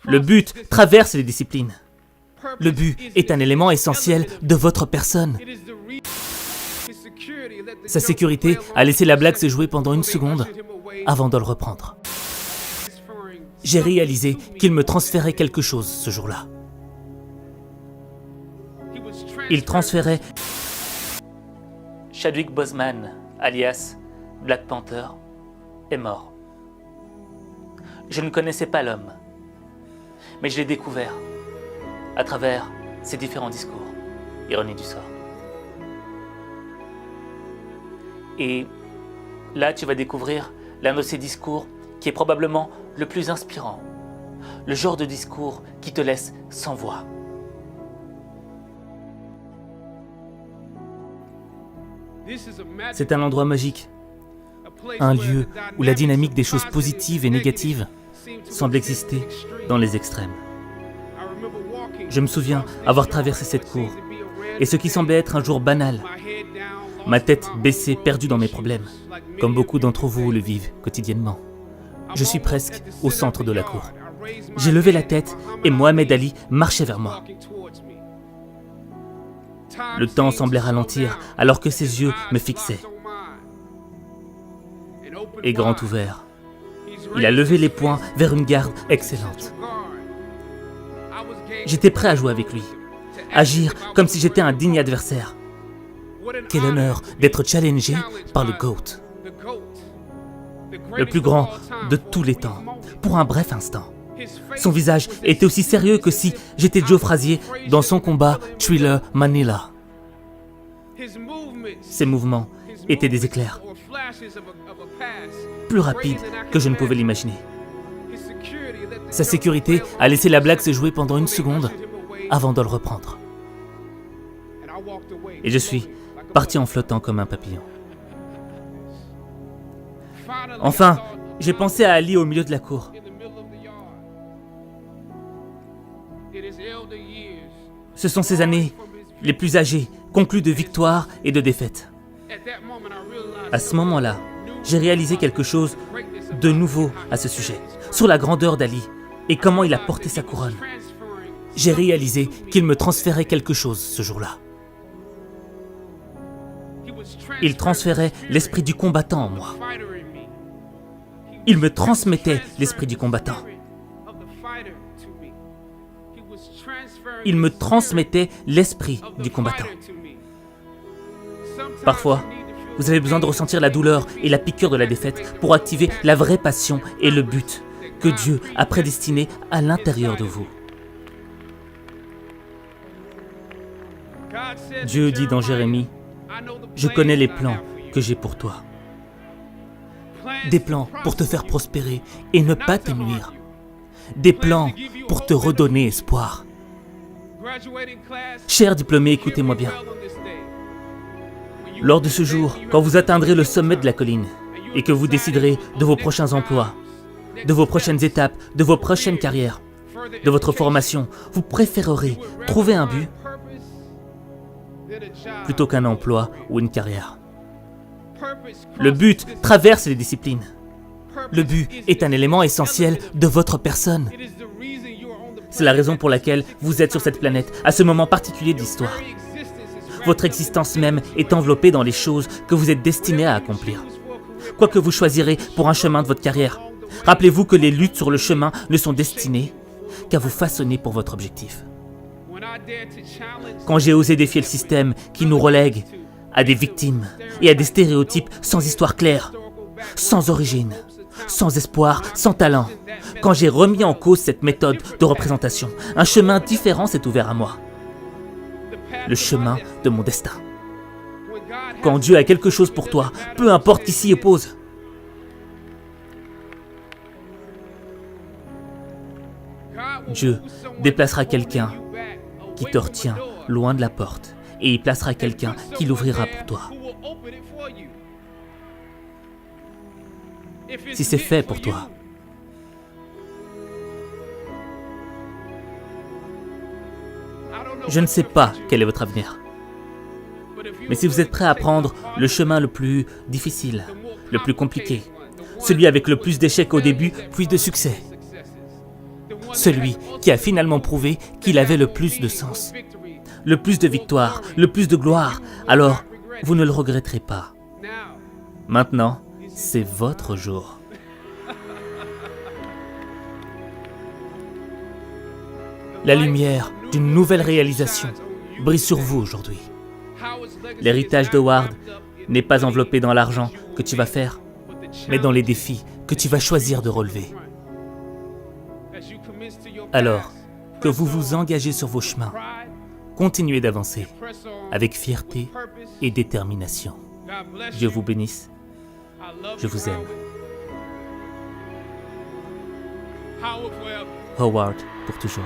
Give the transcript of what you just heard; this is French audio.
Le but traverse les disciplines. Le but est un élément essentiel de votre personne. Sa sécurité a laissé la blague se jouer pendant une seconde avant de le reprendre. J'ai réalisé qu'il me transférait quelque chose ce jour-là. Il transférait Chadwick Boseman, alias Black Panther, est mort. Je ne connaissais pas l'homme, mais je l'ai découvert à travers ses différents discours. Ironie du sort. Et là, tu vas découvrir l'un de ces discours qui est probablement le plus inspirant. Le genre de discours qui te laisse sans voix. C'est un endroit magique. Un lieu où la dynamique des choses positives et négatives semble exister dans les extrêmes. Je me souviens avoir traversé cette cour, et ce qui semblait être un jour banal, ma tête baissée, perdue dans mes problèmes, comme beaucoup d'entre vous le vivent quotidiennement. Je suis presque au centre de la cour. J'ai levé la tête et Mohamed Ali marchait vers moi. Le temps semblait ralentir alors que ses yeux me fixaient. Et grand ouvert, il a levé les poings vers une garde excellente. J'étais prêt à jouer avec lui, agir comme si j'étais un digne adversaire. Quel honneur d'être challengé par le GOAT, le plus grand de tous les temps, pour un bref instant. Son visage était aussi sérieux que si j'étais Joe Frazier dans son combat Thriller Manila. Ses mouvements étaient des éclairs, plus rapides que je ne pouvais l'imaginer. Sa sécurité a laissé la blague se jouer pendant une seconde avant de le reprendre. Et je suis parti en flottant comme un papillon. Enfin, j'ai pensé à Ali au milieu de la cour. Ce sont ces années les plus âgées, conclues de victoires et de défaites. À ce moment-là, j'ai réalisé quelque chose de nouveau à ce sujet, sur la grandeur d'Ali et comment il a porté sa couronne. J'ai réalisé qu'il me transférait quelque chose ce jour-là. Il transférait l'esprit du combattant en moi. Il me transmettait l'esprit du combattant. Il me transmettait l'esprit du combattant. Parfois, vous avez besoin de ressentir la douleur et la piqûre de la défaite pour activer la vraie passion et le but que Dieu a prédestiné à l'intérieur de vous. Dieu dit dans Jérémie, « Je connais les plans que j'ai pour toi. » Des plans pour te faire prospérer et ne pas te nuire. Des plans pour te redonner espoir. Chers diplômés, écoutez-moi bien. Lors de ce jour, quand vous atteindrez le sommet de la colline et que vous déciderez de vos prochains emplois, de vos prochaines étapes, de vos prochaines carrières, de votre formation, vous préférerez trouver un but plutôt qu'un emploi ou une carrière. Le but traverse les disciplines. Le but est un élément essentiel de votre personne. C'est la raison pour laquelle vous êtes sur cette planète à ce moment particulier de l'histoire. Votre existence même est enveloppée dans les choses que vous êtes destiné à accomplir. Quoi que vous choisirez pour un chemin de votre carrière, rappelez-vous que les luttes sur le chemin ne sont destinées qu'à vous façonner pour votre objectif. Quand j'ai osé défier le système qui nous relègue à des victimes et à des stéréotypes sans histoire claire, sans origine, sans espoir, sans talent, quand j'ai remis en cause cette méthode de représentation, un chemin différent s'est ouvert à moi. Le chemin de mon destin. Quand Dieu a quelque chose pour toi, peu importe qui s'y oppose. Dieu déplacera quelqu'un qui te retient loin de la porte et il placera quelqu'un qui l'ouvrira pour toi. Si c'est fait pour toi. Je ne sais pas quel est votre avenir. Mais si vous êtes prêt à prendre le chemin le plus difficile, le plus compliqué, celui avec le plus d'échecs au début, puis de succès, celui qui a finalement prouvé qu'il avait le plus de sens, le plus de victoires, le plus de gloire, alors vous ne le regretterez pas. Maintenant, c'est votre jour. La lumière d'une nouvelle réalisation brille sur vous aujourd'hui. L'héritage d'Howard n'est pas enveloppé dans l'argent que tu vas faire, mais dans les défis que tu vas choisir de relever. Alors que vous vous engagez sur vos chemins, continuez d'avancer avec fierté et détermination. Dieu vous bénisse. Je vous aime. Howard pour toujours.